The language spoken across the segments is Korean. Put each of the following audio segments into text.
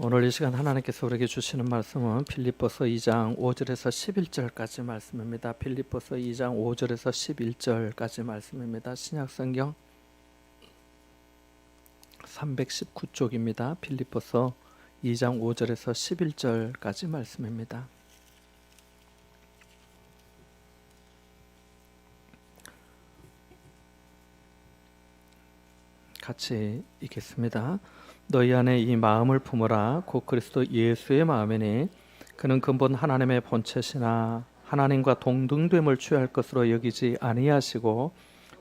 오늘 이 시간 하나님께서 우리에게 주시는 말씀은 빌립보서 2장 5절에서 11절까지 말씀입니다. 빌립보서 2장 5절에서 11절까지 말씀입니다. 신약성경 319쪽입니다. 빌립보서 2장 5절에서 11절까지 말씀입니다. 같이 읽겠습니다. 너희 안에 이 마음을 품으라. 곧 그리스도 예수의 마음이니 그는 근본 하나님의 본체시나 하나님과 동등됨을 취할 것으로 여기지 아니하시고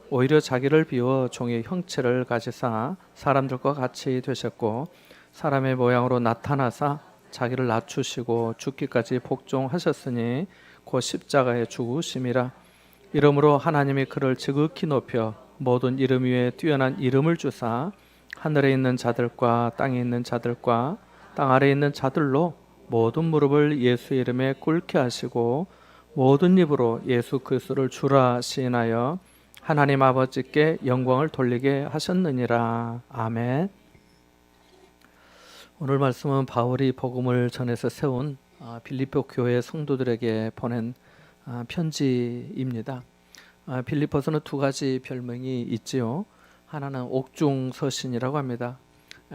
오히려 자기를 비워 종의 형체를 가지사 사람들과 같이 되셨고 사람의 모양으로 나타나사 자기를 낮추시고 죽기까지 복종하셨으니 곧 십자가에 죽으심이라. 이러므로 하나님이 그를 지극히 높여 모든 이름 위에 뛰어난 이름을 주사 하늘에 있는 자들과 땅에 있는 자들과 땅 아래에 있는 자들로 모든 무릎을 예수의 이름에 꿇게 하시고 모든 입으로 예수 그리스도를 주라 시인하여 하나님 아버지께 영광을 돌리게 하셨느니라. 아멘. 오늘 말씀은 바울이 복음을 전해서 세운 빌립보 교회 성도들에게 보낸 편지입니다. 빌립보서는 두 가지 별명이 있지요. 하나는 옥중서신이라고 합니다.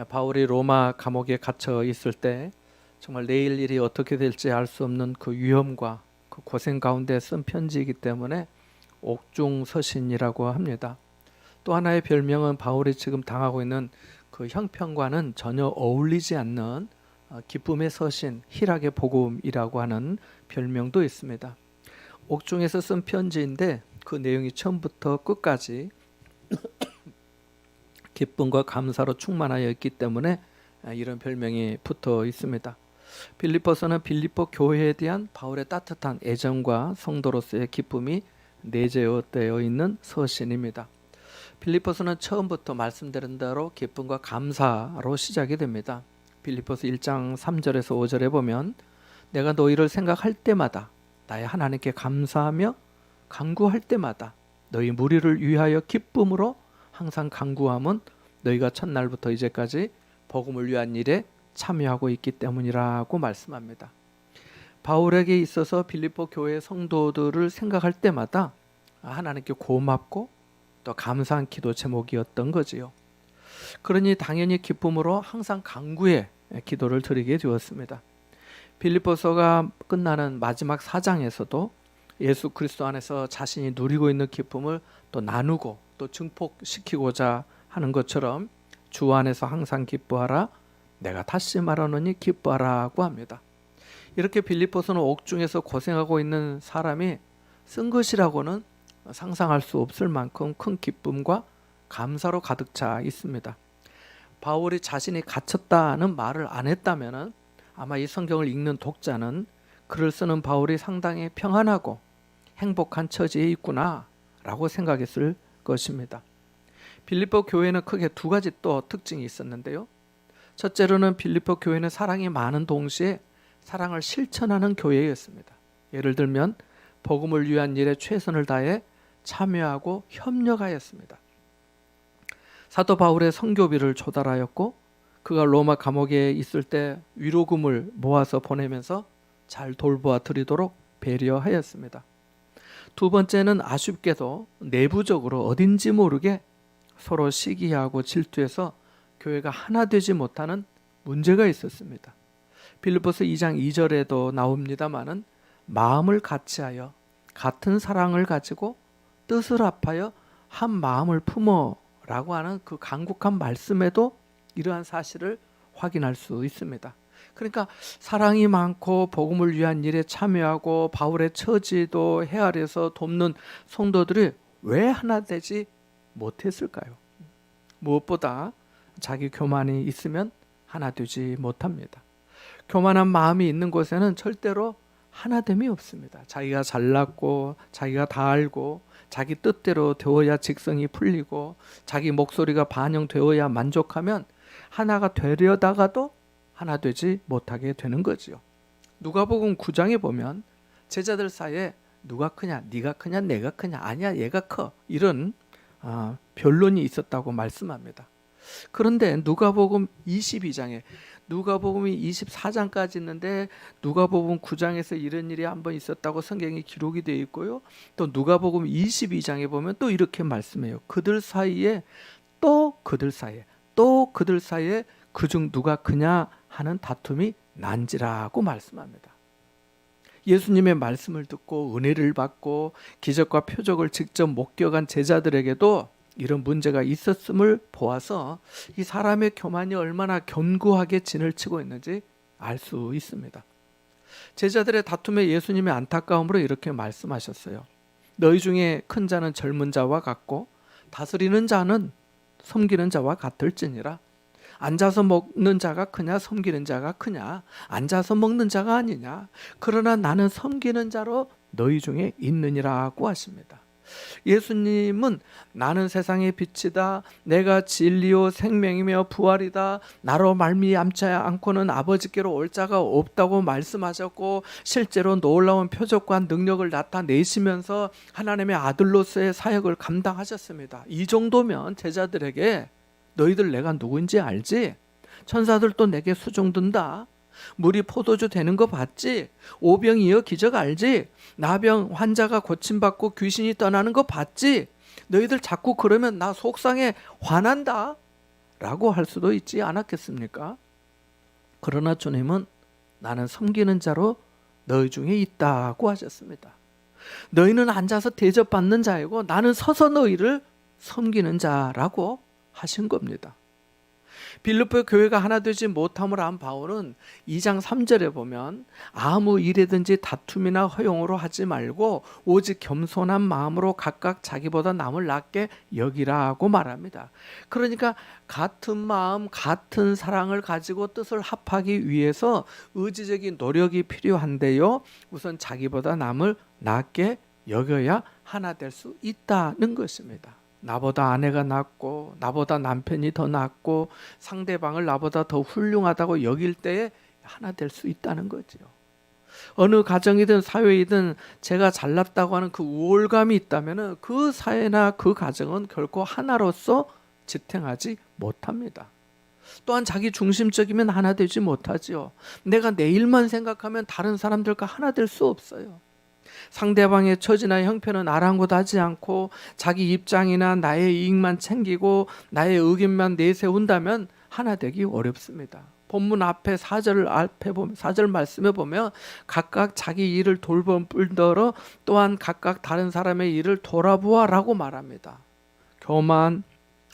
바울이 로마 감옥에 갇혀 있을 때 정말 내일 일이 어떻게 될지 알 수 없는 그 위험과 그 고생 가운데 쓴 편지이기 때문에 옥중서신이라고 합니다. 또 하나의 별명은 바울이 지금 당하고 있는 그 형편과는 전혀 어울리지 않는 기쁨의 서신, 희락의 복음이라고 하는 별명도 있습니다. 옥중에서 쓴 편지인데 그 내용이 처음부터 끝까지 기쁨과 감사로 충만하여 있기 때문에 이런 별명이 붙어 있습니다. 빌립보서는 빌립보 교회에 대한 바울의 따뜻한 애정과 성도로서의 기쁨이 내재되어 있는 서신입니다. 빌립보서는 처음부터 말씀드린 대로 기쁨과 감사로 시작이 됩니다. 빌립보서 1장 3절에서 5절에 보면 내가 너희를 생각할 때마다 나의 하나님께 감사하며 간구할 때마다 너희 무리를 위하여 기쁨으로 항상 간구함은 너희가 첫날부터 이제까지 복음을 위한 일에 참여하고 있기 때문이라고 말씀합니다. 바울에게 있어서 빌립보 교회 성도들을 생각할 때마다 하나님께 고맙고 또 감사한 기도 제목이었던 거지요. 그러니 당연히 기쁨으로 항상 간구의 기도를 드리게 되었습니다. 빌립보서가 끝나는 마지막 4장에서도 예수 그리스도 안에서 자신이 누리고 있는 기쁨을 또 나누고 또 증폭시키고자 하는 것처럼 주 안에서 항상 기뻐하라. 내가 다시 말하노니 기뻐하라고 합니다. 이렇게 빌립보서는 옥중에서 고생하고 있는 사람이 쓴 것이라고는 상상할 수 없을 만큼 큰 기쁨과 감사로 가득 차 있습니다. 바울이 자신이 갇혔다는 말을 안 했다면 아마 이 성경을 읽는 독자는 글을 쓰는 바울이 상당히 평안하고 행복한 처지에 있구나 라고 생각했을 것입니다. 빌립보 교회는 크게 두 가지 또 특징이 있었는데요. 첫째로는 빌립보 교회는 사랑이 많은 동시에 사랑을 실천하는 교회였습니다. 예를 들면 복음을 위한 일에 최선을 다해 참여하고 협력하였습니다. 사도 바울의 선교비를 조달하였고 그가 로마 감옥에 있을 때 위로금을 모아서 보내면서 잘 돌보아 드리도록 배려하였습니다. 두 번째는 아쉽게도 내부적으로 어딘지 모르게 서로 시기하고 질투해서 교회가 하나 되지 못하는 문제가 있었습니다. 빌립보서 2장 2절에도 나옵니다마는 마음을 같이하여 같은 사랑을 가지고 뜻을 합하여 한 마음을 품어라고 하는 그 간곡한 말씀에도 이러한 사실을 확인할 수 있습니다. 그러니까 사랑이 많고 복음을 위한 일에 참여하고 바울의 처지도 헤아려서 돕는 성도들이 왜 하나 되지 못했을까요? 무엇보다 자기 교만이 있으면 하나 되지 못합니다. 교만한 마음이 있는 곳에는 절대로 하나됨이 없습니다. 자기가 잘났고 자기가 다 알고 자기 뜻대로 되어야 직성이 풀리고 자기 목소리가 반영되어야 만족하면 하나가 되려다가도 하나 되지 못하게 되는 거지요. 누가복음 9장에 보면 제자들 사이에 누가 크냐, 네가 크냐, 내가 크냐, 아니야 얘가 커, 이런 변론이 있었다고 말씀합니다. 그런데 누가복음 22장에 누가복음이 24장까지 있는데 누가복음 9장에서 이런 일이 한번 있었다고 성경에 기록이 되어 있고요. 또 누가복음 22장에 보면 또 이렇게 말씀해요. 그들 사이에 또 그들 사이에 또 그들 사이에 그중 누가 크냐 하는 다툼이 난지라고 말씀합니다. 예수님의 말씀을 듣고 은혜를 받고 기적과 표적을 직접 목격한 제자들에게도 이런 문제가 있었음을 보아서 이 사람의 교만이 얼마나 견고하게 진을 치고 있는지 알 수 있습니다. 제자들의 다툼에 예수님의 안타까움으로 이렇게 말씀하셨어요. 너희 중에 큰 자는 젊은 자와 같고 다스리는 자는 섬기는 자와 같을지니라. 앉아서 먹는 자가 크냐 섬기는 자가 크냐? 앉아서 먹는 자가 아니냐? 그러나 나는 섬기는 자로 너희 중에 있느니라고 하십니다. 예수님은 나는 세상의 빛이다. 내가 진리요 생명이며 부활이다. 나로 말미암지 않고는 아버지께로 올 자가 없다고 말씀하셨고 실제로 놀라운 표적과 능력을 나타내시면서 하나님의 아들로서의 사역을 감당하셨습니다. 이 정도면 제자들에게 너희들 내가 누구인지 알지? 천사들도 내게 수종든다. 물이 포도주 되는 거 봤지? 오병이어 기적 알지? 나병 환자가 고침받고 귀신이 떠나는 거 봤지? 너희들 자꾸 그러면 나 속상해 화난다 라고 할 수도 있지 않았겠습니까? 그러나 주님은 나는 섬기는 자로 너희 중에 있다고 하셨습니다. 너희는 앉아서 대접받는 자이고 나는 서서 너희를 섬기는 자라고 하신 겁니다. 빌립보 교회가 하나 되지 못함을 안 바울은 2장 3절에 보면 아무 일이든지 다툼이나 허용으로 하지 말고 오직 겸손한 마음으로 각각 자기보다 남을 낫게 여기라고 말합니다. 그러니까 같은 마음, 같은 사랑을 가지고 뜻을 합하기 위해서 의지적인 노력이 필요한데요. 우선 자기보다 남을 낫게 여겨야 하나 될 수 있다는 것입니다. 나보다 아내가 낫고 나보다 남편이 더 낫고 상대방을 나보다 더 훌륭하다고 여길 때에 하나 될 수 있다는 거죠. 어느 가정이든 사회이든 제가 잘났다고 하는 그 우월감이 있다면 그 사회나 그 가정은 결코 하나로서 지탱하지 못합니다. 또한 자기 중심적이면 하나 되지 못하지요. 내가 내 일만 생각하면 다른 사람들과 하나 될 수 없어요. 상대방의 처지나 형편은 아랑곳하지 않고 자기 입장이나 나의 이익만 챙기고 나의 의견만 내세운다면 하나 되기 어렵습니다. 본문 앞에 4절 말씀에 보면 각각 자기 일을 돌볼 뿐더러 또한 각각 다른 사람의 일을 돌아보아라고 말합니다. 교만,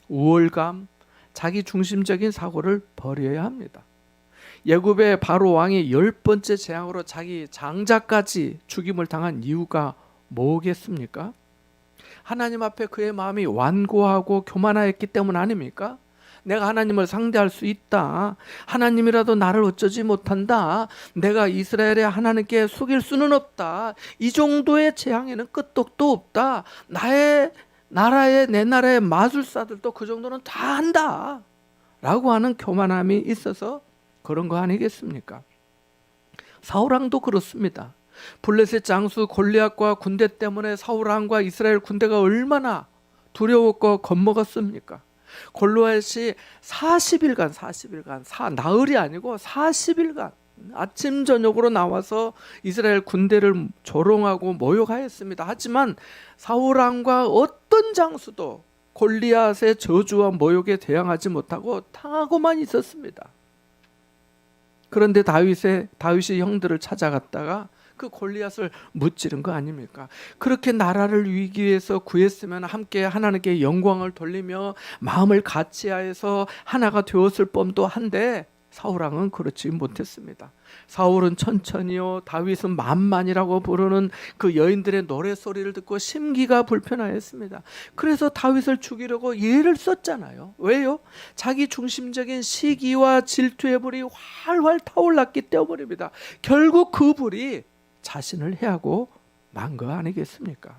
우월감, 자기 중심적인 사고를 버려야 합니다. 예굽의 바로 왕이 10번째 재앙으로 자기 장자까지 죽임을 당한 이유가 뭐겠습니까? 하나님 앞에 그의 마음이 완고하고 교만하였기 때문 아닙니까? 내가 하나님을 상대할 수 있다. 하나님이라도 나를 어쩌지 못한다. 내가 이스라엘의 하나님께 속일 수는 없다. 이 정도의 재앙에는 끄떡도 없다. 내 나라의 마술사들도 그 정도는 다 한다. 라고 하는 교만함이 있어서 그런 거 아니겠습니까? 사울왕도 그렇습니다. 블레셋 장수 골리앗과 군대 때문에 사울왕과 이스라엘 군대가 얼마나 두려웠고 겁먹었습니까? 골리앗이 40일간 나흘이 아니고 40일간 아침 저녁으로 나와서 이스라엘 군대를 조롱하고 모욕하였습니다. 하지만 사울왕과 어떤 장수도 골리앗의 저주와 모욕에 대항하지 못하고 당하고만 있었습니다. 그런데 다윗이 형들을 찾아갔다가 그 골리앗을 무찌른 거 아닙니까? 그렇게 나라를 위기에서 구했으면 함께 하나님께 영광을 돌리며 마음을 같이하여서 하나가 되었을 뻔도 한데 사울왕은 그렇지 못했습니다. 사울은 천천히요, 다윗은 만만이라고 부르는 그 여인들의 노래소리를 듣고 심기가 불편하였습니다. 그래서 다윗을 죽이려고 예를 썼잖아요. 왜요? 자기 중심적인 시기와 질투의 불이 활활 타올랐기 때문입니다. 결국 그 불이 자신을 해하고 만 거 아니겠습니까?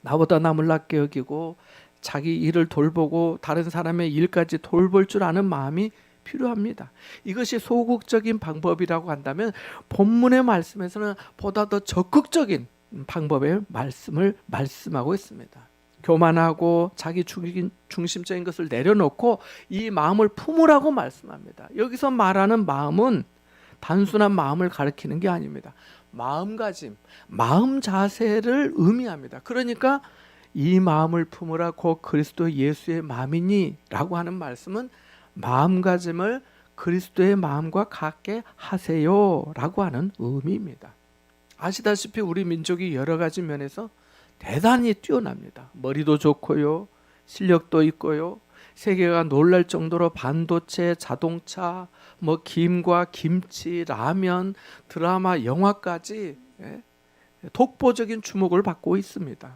나보다 남을 낫게 여기고 자기 일을 돌보고 다른 사람의 일까지 돌볼 줄 아는 마음이 필요합니다. 이것이 소극적인 방법이라고 한다면 본문의 말씀에서는 보다 더 적극적인 방법의 말씀을 말씀하고 있습니다. 교만하고 자기 중심적인 것을 내려놓고 이 마음을 품으라고 말씀합니다. 여기서 말하는 마음은 단순한 마음을 가리키는 게 아닙니다. 마음가짐, 마음 자세를 의미합니다. 그러니까 이 마음을 품으라 곧 그리스도 예수의 마음이니 라고 하는 말씀은 마음가짐을 그리스도의 마음과 같게 하세요 라고 하는 의미입니다. 아시다시피 우리 민족이 여러 가지 면에서 대단히 뛰어납니다. 머리도 좋고요, 실력도 있고요, 세계가 놀랄 정도로 반도체, 자동차, 김과 김치, 라면, 드라마, 영화까지 독보적인 주목을 받고 있습니다.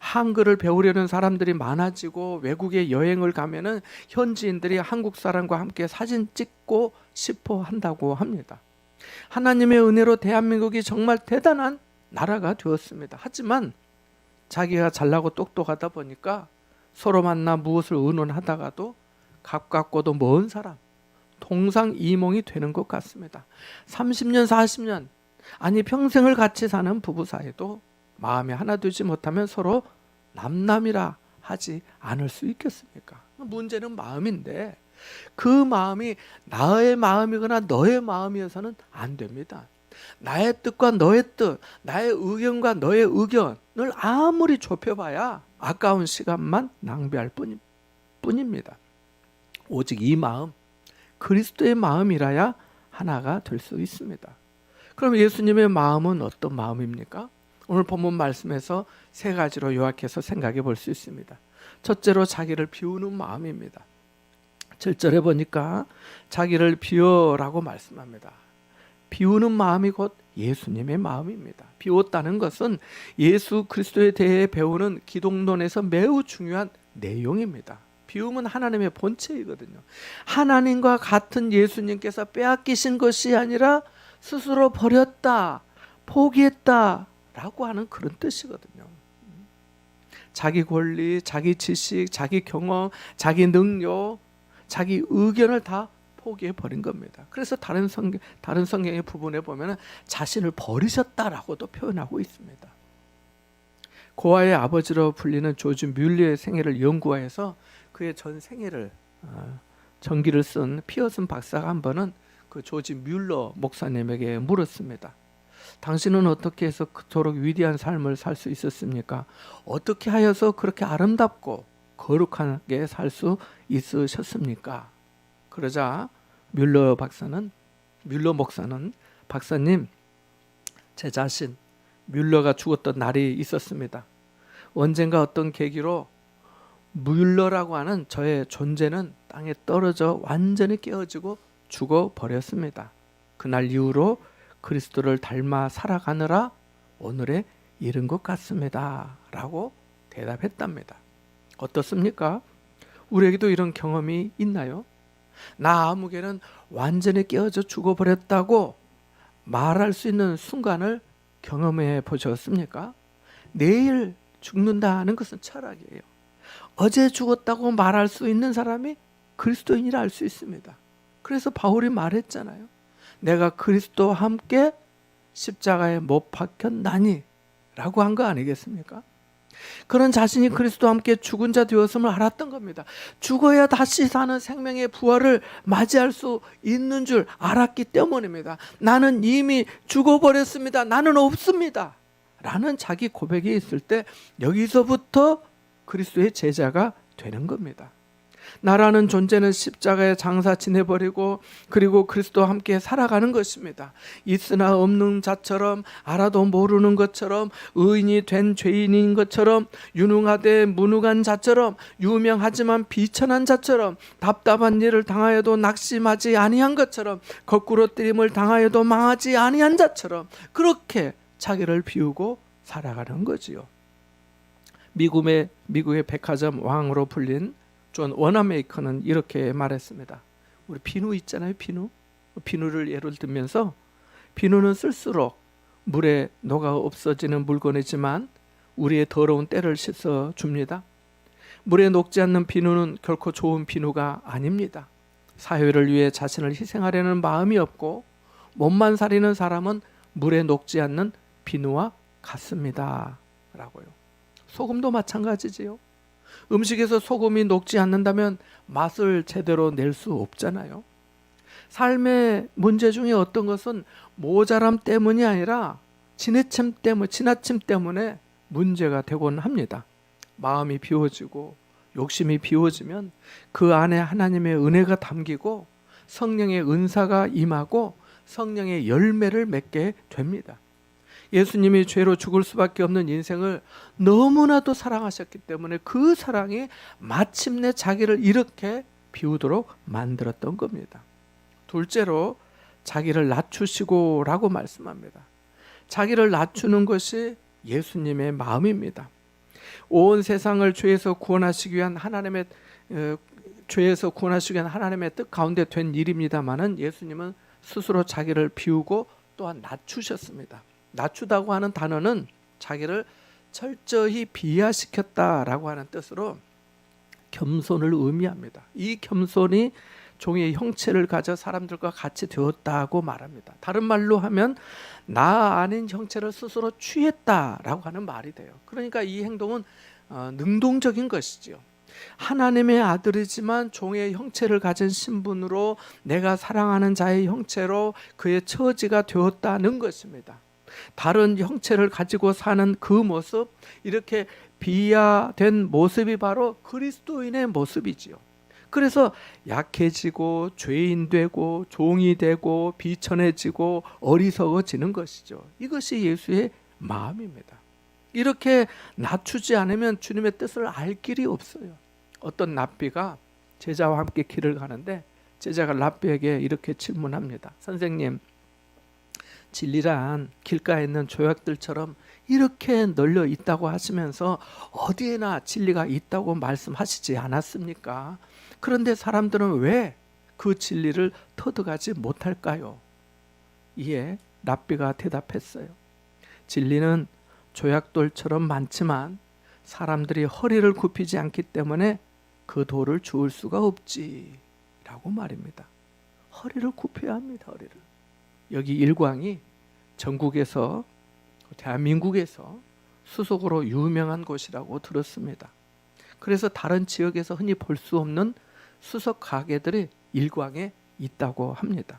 한글을 배우려는 사람들이 많아지고 외국에 여행을 가면은 현지인들이 한국 사람과 함께 사진 찍고 싶어 한다고 합니다. 하나님의 은혜로 대한민국이 정말 대단한 나라가 되었습니다. 하지만 자기가 잘나고 똑똑하다 보니까 서로 만나 무엇을 의논하다가도 가깝고도 먼 사람, 동상이몽이 되는 것 같습니다. 30년, 40년, 아니 평생을 같이 사는 부부 사이도 마음이 하나 되지 못하면 서로 남남이라 하지 않을 수 있겠습니까? 문제는 마음인데 그 마음이 나의 마음이거나 너의 마음이어서는 안 됩니다. 나의 뜻과 너의 뜻, 나의 의견과 너의 의견을 아무리 좁혀봐야 아까운 시간만 낭비할 뿐입니다. 오직 이 마음, 그리스도의 마음이라야 하나가 될 수 있습니다. 그럼 예수님의 마음은 어떤 마음입니까? 오늘 본문 말씀에서 세 가지로 요약해서 생각해 볼 수 있습니다. 첫째로 자기를 비우는 마음입니다. 7절에 보니까 자기를 비워라고 말씀합니다. 비우는 마음이 곧 예수님의 마음입니다. 비웠다는 것은 예수 그리스도에 대해 배우는 기독론에서 매우 중요한 내용입니다. 비움은 하나님의 본체이거든요. 하나님과 같은 예수님께서 빼앗기신 것이 아니라 스스로 버렸다, 포기했다 라고 하는 그런 뜻이거든요. 자기 권리, 자기 지식, 자기 경험, 자기 능력, 자기 의견을 다 포기해 버린 겁니다. 그래서 다른 성경의 부분에 보면 자신을 버리셨다라고도 표현하고 있습니다. 고아의 아버지로 불리는 조지 뮬러의 생애를 연구해서 그의 전 생애를 전기를 쓴 피어슨 박사가 한 번은 그 조지 뮬러 목사님에게 물었습니다. 당신은 어떻게 해서 그토록 위대한 삶을 살 수 있었습니까? 어떻게 하여서 그렇게 아름답고 거룩하게 살 수 있으셨습니까? 그러자 뮬러 목사는 박사님, 제 자신 뮬러가 죽었던 날이 있었습니다. 언젠가 어떤 계기로 뮬러라고 하는 저의 존재는 땅에 떨어져 완전히 깨어지고 죽어버렸습니다. 그날 이후로 그리스도를 닮아 살아가느라 오늘에 이른 것 같습니다 라고 대답했답니다. 어떻습니까? 우리에게도 이런 경험이 있나요? 나 아무개는 완전히 깨어져 죽어버렸다고 말할 수 있는 순간을 경험해 보셨습니까? 내일 죽는다는 것은 철학이에요. 어제 죽었다고 말할 수 있는 사람이 그리스도인이라 할 수 있습니다. 그래서 바울이 말했잖아요. 내가 그리스도와 함께 십자가에 못 박혔나니 라고 한 거 아니겠습니까? 그런 자신이 그리스도와 함께 죽은 자 되었음을 알았던 겁니다. 죽어야 다시 사는 생명의 부활을 맞이할 수 있는 줄 알았기 때문입니다. 나는 이미 죽어버렸습니다. 나는 없습니다. 라는 자기 고백이 있을 때 여기서부터 그리스도의 제자가 되는 겁니다. 나라는 존재는 십자가에 장사 지내버리고 그리고 그리스도와 함께 살아가는 것입니다. 있으나 없는 자처럼, 알아도 모르는 것처럼, 의인이 된 죄인인 것처럼, 유능하되 무능한 자처럼, 유명하지만 비천한 자처럼, 답답한 일을 당하여도 낙심하지 아니한 것처럼, 거꾸로 뜨림을 당하여도 망하지 아니한 자처럼 그렇게 자기를 비우고 살아가는 거지요. 미국의 백화점 왕으로 불린 존 워너메이커는 이렇게 말했습니다. 우리 비누 있잖아요. 비누를 예를 들면서 비누는 쓸수록 물에 녹아 없어지는 물건이지만 우리의 더러운 때를 씻어줍니다. 물에 녹지 않는 비누는 결코 좋은 비누가 아닙니다. 사회를 위해 자신을 희생하려는 마음이 없고 몸만 사리는 사람은 물에 녹지 않는 비누와 같습니다 라고요. 소금도 마찬가지지요. 음식에서 소금이 녹지 않는다면 맛을 제대로 낼 수 없잖아요. 삶의 문제 중에 어떤 것은 모자람 때문이 아니라 지나침 때문에 문제가 되곤 합니다. 마음이 비워지고 욕심이 비워지면 그 안에 하나님의 은혜가 담기고 성령의 은사가 임하고 성령의 열매를 맺게 됩니다. 예수님이 죄로 죽을 수밖에 없는 인생을 너무나도 사랑하셨기 때문에 그 사랑이 마침내 자기를 이렇게 비우도록 만들었던 겁니다. 둘째로 자기를 낮추시고 라고 말씀합니다. 자기를 낮추는 것이 예수님의 마음입니다. 온 세상을 죄에서 구원하시기 위한 하나님의 뜻 가운데 된 일입니다마는 예수님은 스스로 자기를 비우고 또한 낮추셨습니다. 낮추다고 하는 단어는 자기를 철저히 비하시켰다라고 하는 뜻으로 겸손을 의미합니다. 이 겸손이 종의 형체를 가져 사람들과 같이 되었다고 말합니다. 다른 말로 하면 나 아닌 형체를 스스로 취했다라고 하는 말이 돼요. 그러니까 이 행동은 능동적인 것이지요. 하나님의 아들이지만 종의 형체를 가진 신분으로 내가 사랑하는 자의 형체로 그의 처지가 되었다는 것입니다. 다른 형체를 가지고 사는 그 모습, 이렇게 비하된 모습이 바로 그리스도인의 모습이지요. 그래서 약해지고 죄인 되고 종이 되고 비천해지고 어리석어지는 것이죠. 이것이 예수의 마음입니다. 이렇게 낮추지 않으면 주님의 뜻을 알 길이 없어요. 어떤 랍비가 제자와 함께 길을 가는데 제자가 랍비에게 이렇게 질문합니다. 선생님, 진리란 길가에 있는 조약들처럼 이렇게 널려 있다고 하시면서 어디에나 진리가 있다고 말씀하시지 않았습니까? 그런데 사람들은 왜 그 진리를 터득하지 못할까요? 이에 랍비가 대답했어요. 진리는 조약돌처럼 많지만 사람들이 허리를 굽히지 않기 때문에 그 돌을 주울 수가 없지라고 말입니다. 허리를 굽혀야 합니다. 허리를. 여기 일광이 전국에서 대한민국에서 수석으로 유명한 곳이라고 들었습니다. 그래서 다른 지역에서 흔히 볼 수 없는 수석 가게들이 일광에 있다고 합니다.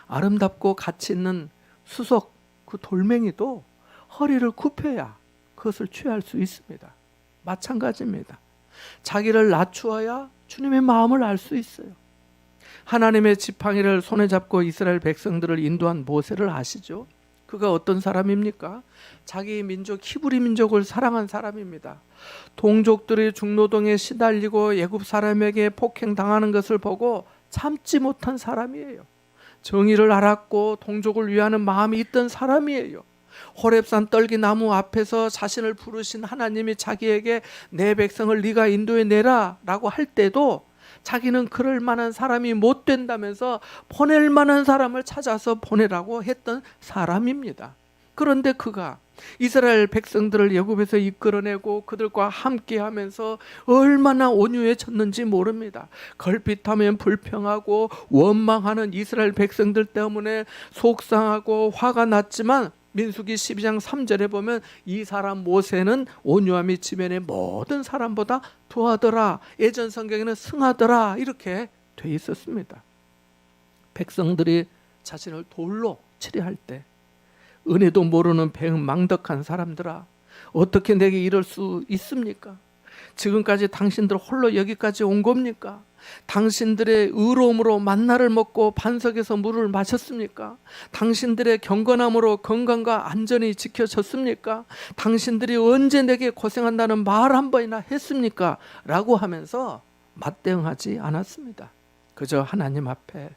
아름답고 가치 있는 수석 그 돌멩이도 허리를 굽혀야 그것을 취할 수 있습니다. 마찬가지입니다. 자기를 낮추어야 주님의 마음을 알 수 있어요. 하나님의 지팡이를 손에 잡고 이스라엘 백성들을 인도한 모세를 아시죠? 그가 어떤 사람입니까? 자기 민족 히브리 민족을 사랑한 사람입니다. 동족들이 중노동에 시달리고 애굽 사람에게 폭행당하는 것을 보고 참지 못한 사람이에요. 정의를 알았고 동족을 위하는 마음이 있던 사람이에요. 호렙산 떨기나무 앞에서 자신을 부르신 하나님이 자기에게 내 백성을 네가 인도해 내라 라고 할 때도 자기는 그럴 만한 사람이 못 된다면서 보낼 만한 사람을 찾아서 보내라고 했던 사람입니다. 그런데 그가 이스라엘 백성들을 애굽에서 이끌어내고 그들과 함께하면서 얼마나 온유해졌는지 모릅니다. 걸핏하면 불평하고 원망하는 이스라엘 백성들 때문에 속상하고 화가 났지만 민수기 12장 3절에 보면 이 사람 모세는 온유함이 지면의 모든 사람보다 더하더라. 예전 성경에는 승하더라. 이렇게 돼 있었습니다. 백성들이 자신을 돌로 치려할 때 은혜도 모르는 배은망덕한 사람들아, 어떻게 내게 이럴 수 있습니까? 지금까지 당신들 홀로 여기까지 온 겁니까? 당신들의 의로움으로 만나를 먹고 반석에서 물을 마셨습니까? 당신들의 경건함으로 건강과 안전이 지켜졌습니까? 당신들이 언제 내게 고생한다는 말 한 번이나 했습니까? 라고 하면서 맞대응하지 않았습니다. 그저 하나님 앞에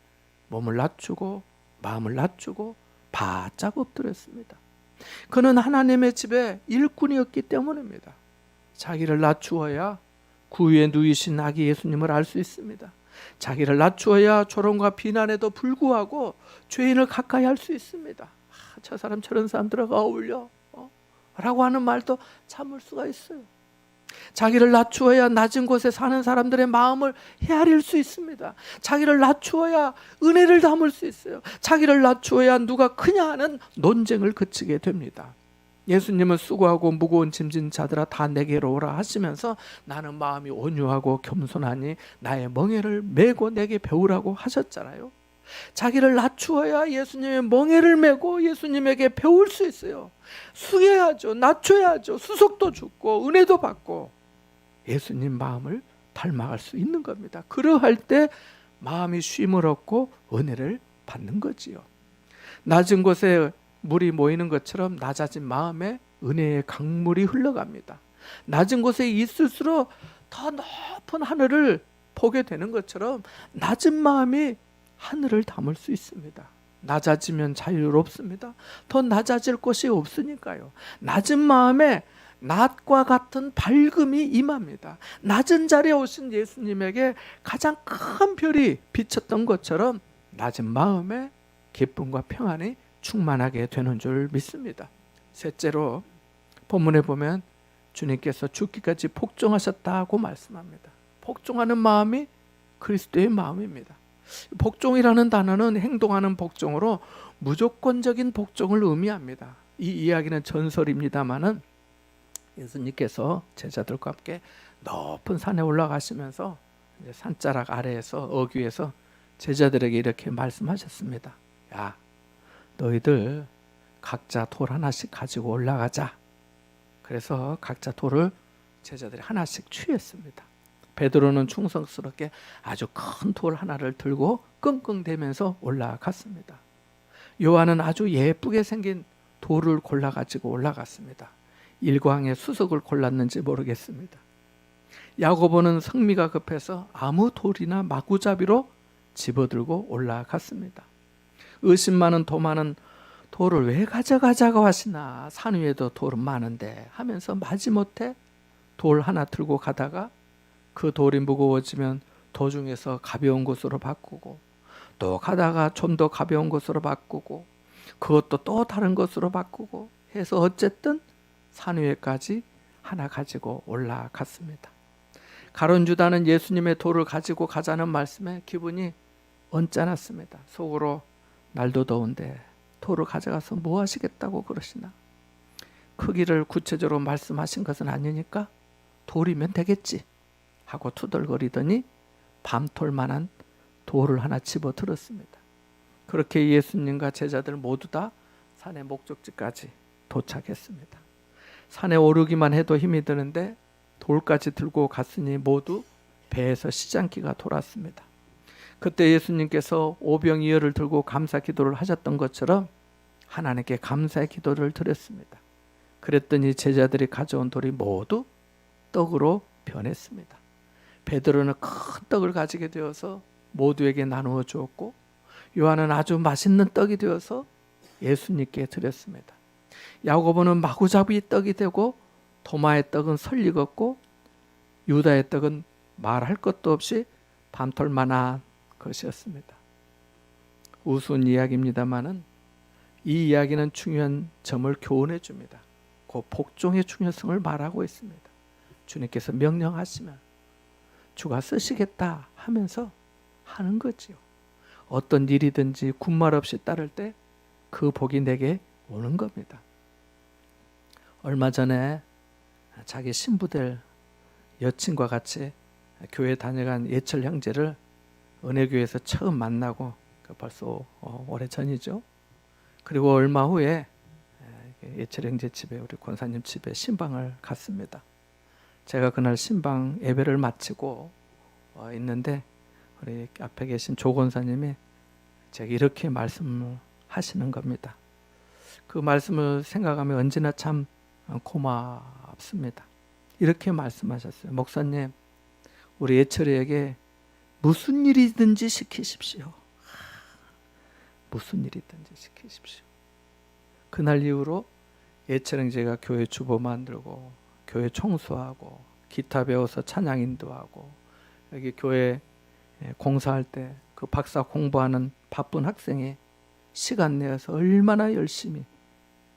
몸을 낮추고 마음을 낮추고 바짝 엎드렸습니다. 그는 하나님의 집에 일꾼이었기 때문입니다. 자기를 낮추어야 구유에 누이신 아기 예수님을 알 수 있습니다. 자기를 낮추어야 조롱과 비난에도 불구하고 죄인을 가까이 할 수 있습니다. 저 사람 저런 사람들하고 어울려 라고 하는 말도 참을 수가 있어요. 자기를 낮추어야 낮은 곳에 사는 사람들의 마음을 헤아릴 수 있습니다. 자기를 낮추어야 은혜를 담을 수 있어요. 자기를 낮추어야 누가 크냐 하는 논쟁을 그치게 됩니다. 예수님은 수고하고 무거운 짐진 자들아 다 내게로 오라 하시면서 나는 마음이 온유하고 겸손하니 나의 멍에를 메고 내게 배우라고 하셨잖아요. 자기를 낮추어야 예수님의 멍에를 메고 예수님에게 배울 수 있어요. 숙여야죠. 낮춰야죠. 수속도 죽고 은혜도 받고 예수님 마음을 닮아갈 수 있는 겁니다. 그러할 때 마음이 쉼을 얻고 은혜를 받는 거지요. 낮은 곳에 물이 모이는 것처럼 낮아진 마음에 은혜의 강물이 흘러갑니다. 낮은 곳에 있을수록 더 높은 하늘을 보게 되는 것처럼 낮은 마음이 하늘을 담을 수 있습니다. 낮아지면 자유롭습니다. 더 낮아질 곳이 없으니까요. 낮은 마음에 낮과 같은 밝음이 임합니다. 낮은 자리에 오신 예수님에게 가장 큰 별이 비쳤던 것처럼 낮은 마음에 기쁨과 평안이 충만하게 되는 줄 믿습니다. 셋째로 본문에 보면 주님께서 죽기까지 복종하셨다고 말씀합니다. 복종하는 마음이 그리스도의 마음입니다. 복종이라는 단어는 행동하는 복종으로 무조건적인 복종을 의미합니다. 이 이야기는 전설입니다마는 예수님께서 제자들과 함께 높은 산에 올라가시면서 산자락 아래에서 어귀에서 제자들에게 이렇게 말씀하셨습니다. 야, 너희들 각자 돌 하나씩 가지고 올라가자. 그래서 각자 돌을 제자들이 하나씩 취했습니다. 베드로는 충성스럽게 아주 큰 돌 하나를 들고 끙끙대면서 올라갔습니다. 요한은 아주 예쁘게 생긴 돌을 골라가지고 올라갔습니다. 일광의 수석을 골랐는지 모르겠습니다. 야고보는 성미가 급해서 아무 돌이나 마구잡이로 집어들고 올라갔습니다. 의심 많은 도마는 돌을 왜 가져가자고 하시나, 산 위에도 돌은 많은데 하면서 마지못해 돌 하나 들고 가다가 그 돌이 무거워지면 도중에서 가벼운 곳으로 바꾸고, 또 가다가 좀 더 가벼운 곳으로 바꾸고, 그것도 또 다른 것으로 바꾸고 해서 어쨌든 산 위에까지 하나 가지고 올라갔습니다. 가룟 유다는 예수님의 돌을 가지고 가자는 말씀에 기분이 언짢았습니다. 속으로 날도 더운데 돌을 가져가서 뭐 하시겠다고 그러시나? 크기를 구체적으로 말씀하신 것은 아니니까 돌이면 되겠지 하고 투덜거리더니 밤톨만한 돌을 하나 집어 들었습니다. 그렇게 예수님과 제자들 모두 다 산의 목적지까지 도착했습니다. 산에 오르기만 해도 힘이 드는데 돌까지 들고 갔으니 모두 배에서 시장기가 돌았습니다. 그때 예수님께서 오병이어를 들고 감사 기도를 하셨던 것처럼 하나님께 감사의 기도를 드렸습니다. 그랬더니 제자들이 가져온 돌이 모두 떡으로 변했습니다. 베드로는 큰 떡을 가지게 되어서 모두에게 나누어 주었고, 요한은 아주 맛있는 떡이 되어서 예수님께 드렸습니다. 야고보는 마구잡이 떡이 되고, 도마의 떡은 설익었고, 유다의 떡은 말할 것도 없이 밤톨만한 것이었습니다. 우스운 이야기입니다마는 이 이야기는 중요한 점을 교훈해 줍니다. 그 복종의 중요성을 말하고 있습니다. 주님께서 명령하시면 주가 쓰시겠다 하면서 하는 거지요. 어떤 일이든지 군말 없이 따를 때 그 복이 내게 오는 겁니다. 얼마 전에 자기 신부될 여친과 같이 교회 다녀간 예철 형제를 은혜교회에서 처음 만나고, 벌써 오래전이죠. 그리고 얼마 후에 예철 형제 집에, 우리 권사님 집에 신방을 갔습니다. 제가 그날 신방 예배를 마치고 있는데 우리 앞에 계신 조 권사님이 제가 이렇게 말씀을 하시는 겁니다. 그 말씀을 생각하면 언제나 참 고맙습니다. 이렇게 말씀하셨어요. 목사님, 우리 예철이에게 무슨 일이든지 시키십시오. 무슨 일이든지 시키십시오. 그날 이후로 예철 형제가 교회 주보 만들고, 교회 청소하고, 기타 배워서 찬양 인도하고, 여기 교회 공사할 때 그 박사 공부하는 바쁜 학생이 시간 내어서 얼마나 열심히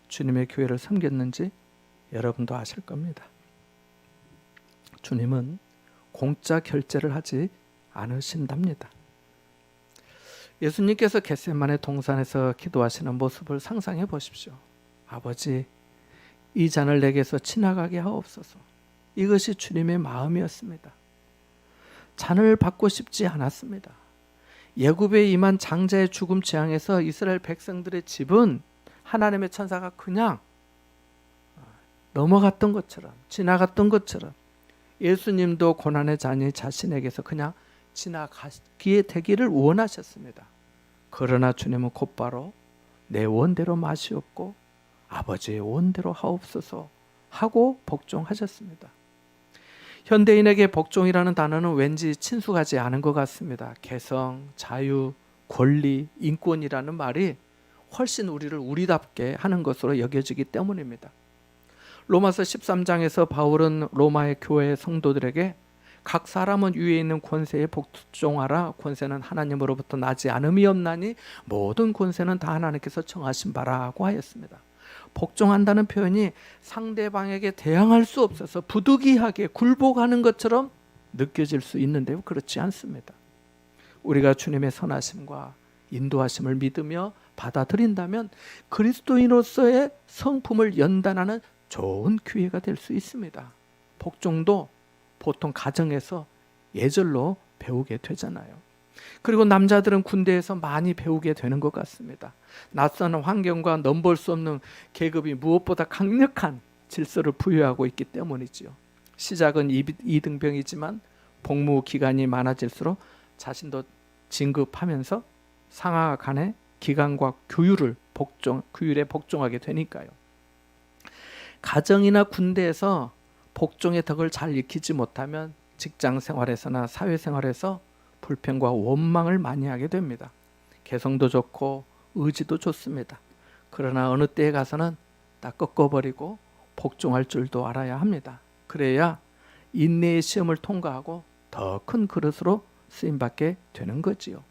주님의 교회를 섬겼는지 여러분도 아실 겁니다. 주님은 공짜 결제를 하지 않으신답니다. 예수님께서 겟세마네 동산에서 기도하시는 모습을 상상해 보십시오. 아버지, 이 잔을 내게서 지나가게 하옵소서. 이것이 주님의 마음이었습니다. 잔을 받고 싶지 않았습니다. 예굽에 임한 장자의 죽음 재앙에서 이스라엘 백성들의 집은 하나님의 천사가 그냥 넘어갔던 것처럼, 지나갔던 것처럼 예수님도 고난의 잔이 자신에게서 그냥 지나가기에 되기를 원하셨습니다. 그러나 주님은 곧바로 내 원대로 마시옵고 아버지의 원대로 하옵소서 하고 복종하셨습니다. 현대인에게 복종이라는 단어는 왠지 친숙하지 않은 것 같습니다. 개성, 자유, 권리, 인권이라는 말이 훨씬 우리를 우리답게 하는 것으로 여겨지기 때문입니다. 로마서 13장에서 바울은 로마의 교회 성도들에게 각 사람은 위에 있는 권세에 복종하라. 권세는 하나님으로부터 나지 않음이 없나니 모든 권세는 다 하나님께서 정하신 바라고 하였습니다. 복종한다는 표현이 상대방에게 대항할 수 없어서 부득이하게 굴복하는 것처럼 느껴질 수 있는데요, 그렇지 않습니다. 우리가 주님의 선하심과 인도하심을 믿으며 받아들인다면 그리스도인으로서의 성품을 연단하는 좋은 기회가 될 수 있습니다. 복종도 보통 가정에서 예절로 배우게 되잖아요. 그리고 남자들은 군대에서 많이 배우게 되는 것 같습니다. 낯선 환경과 넘볼 수 없는 계급이 무엇보다 강력한 질서를 부여하고 있기 때문이지요. 시작은 이등병이지만 복무 기간이 많아질수록 자신도 진급하면서 상하 간의 기간과 규율에 복종하게 되니까요. 가정이나 군대에서 복종의 덕을 잘 익히지 못하면 직장 생활에서나 사회 생활에서 불평과 원망을 많이 하게 됩니다. 개성도 좋고 의지도 좋습니다. 그러나 어느 때에 가서는 다 꺾어버리고 복종할 줄도 알아야 합니다. 그래야 인내의 시험을 통과하고 더 큰 그릇으로 쓰임받게 되는 거지요.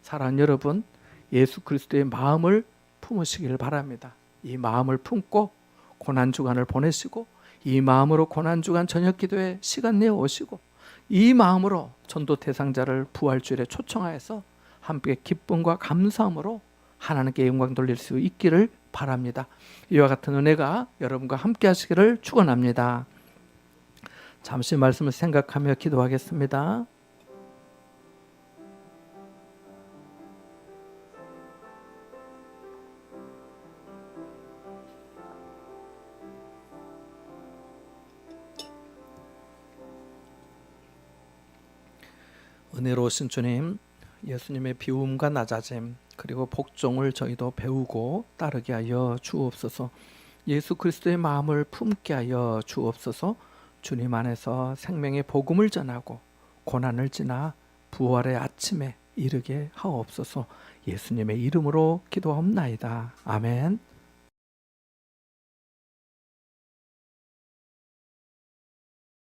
사랑하는 여러분, 예수 그리스도의 마음을 품으시길 바랍니다. 이 마음을 품고 고난주간을 보내시고 이 마음으로 고난주간 저녁기도에 시간 내어 오시고 이 마음으로 전도 대상자를 부활주일에 초청하여서 함께 기쁨과 감사함으로 하나님께 영광 돌릴 수 있기를 바랍니다. 이와 같은 은혜가 여러분과 함께 하시기를 축원합니다. 잠시 말씀을 생각하며 기도하겠습니다. 은혜로우신 주님, 예수님의 비움과 낮아짐 그리고 복종을 저희도 배우고 따르게 하여 주옵소서. 예수 그리스도의 마음을 품게 하여 주옵소서. 주님 안에서 생명의 복음을 전하고 고난을 지나 부활의 아침에 이르게 하옵소서. 예수님의 이름으로 기도하옵나이다. 아멘.